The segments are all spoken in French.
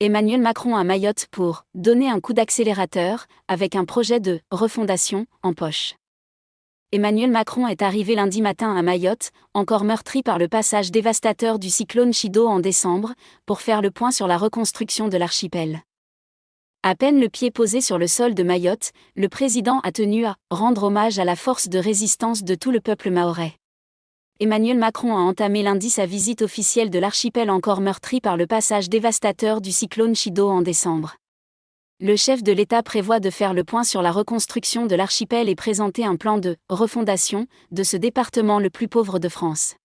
Emmanuel Macron à Mayotte pour « donner un coup d'accélérateur » avec un projet de « refondation » en poche. Emmanuel Macron est arrivé lundi matin à Mayotte, encore meurtri par le passage dévastateur du cyclone Chido en décembre, pour faire le point sur la reconstruction de l'archipel. À peine le pied posé sur le sol de Mayotte, le président a tenu à rendre hommage à la force de résistance de tout le peuple mahorais. Emmanuel Macron a entamé lundi sa visite officielle de l'archipel encore meurtri par le passage dévastateur du cyclone Chido en décembre. Le chef de l'État prévoit de faire le point sur la reconstruction de l'archipel et présenter un plan de refondation de ce département le plus pauvre de France.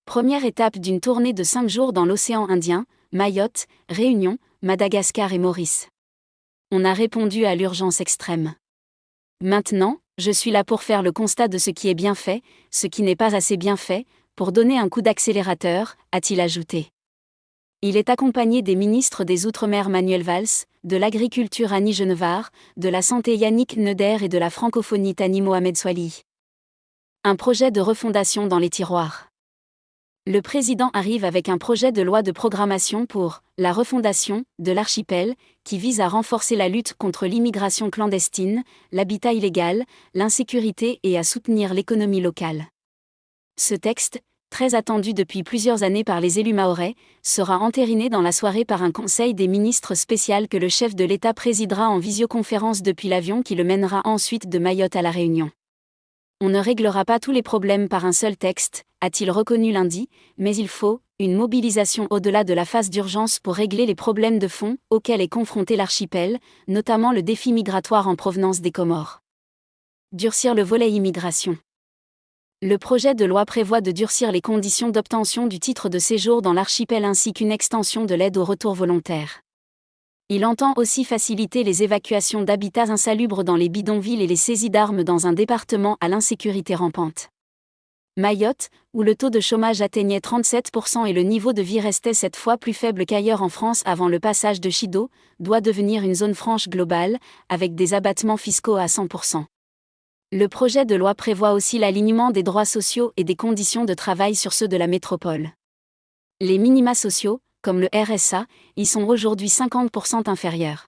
Première étape d'une tournée de 5 jours dans l'océan Indien, Mayotte, Réunion, Madagascar et Maurice. On a répondu à l'urgence extrême. Maintenant, je suis là pour faire le constat de ce qui est bien fait, ce qui n'est pas assez bien fait, pour donner un coup d'accélérateur, a-t-il ajouté. Il est accompagné des ministres des Outre-mer Manuel Valls, de l'Agriculture Annie Genevard, de la Santé Yannick Neuder et de la Francophonie Thani Mohamed Soilihi. Un projet de refondation dans les tiroirs. Le président arrive avec un projet de loi de programmation pour la refondation de l'archipel, qui vise à renforcer la lutte contre l'immigration clandestine, l'habitat illégal, l'insécurité et à soutenir l'économie locale. Ce texte, très attendu depuis plusieurs années par les élus mahorais, sera entériné dans la soirée par un conseil des ministres spécial que le chef de l'État présidera en visioconférence depuis l'avion qui le mènera ensuite de Mayotte à La Réunion. On ne réglera pas tous les problèmes par un seul texte, a-t-il reconnu lundi, mais il faut une mobilisation au-delà de la phase d'urgence pour régler les problèmes de fond auxquels est confronté l'archipel, notamment le défi migratoire en provenance des Comores. Durcir le volet immigration. Le projet de loi prévoit de durcir les conditions d'obtention du titre de séjour dans l'archipel ainsi qu'une extension de l'aide au retour volontaire. Il entend aussi faciliter les évacuations d'habitats insalubres dans les bidonvilles et les saisies d'armes dans un département à l'insécurité rampante. Mayotte, où le taux de chômage atteignait 37% et le niveau de vie restait 7 fois plus faible qu'ailleurs en France avant le passage de Chido, doit devenir une zone franche globale, avec des abattements fiscaux à 100%. Le projet de loi prévoit aussi l'alignement des droits sociaux et des conditions de travail sur ceux de la métropole. Les minima sociaux, comme le RSA, y sont aujourd'hui 50% inférieurs.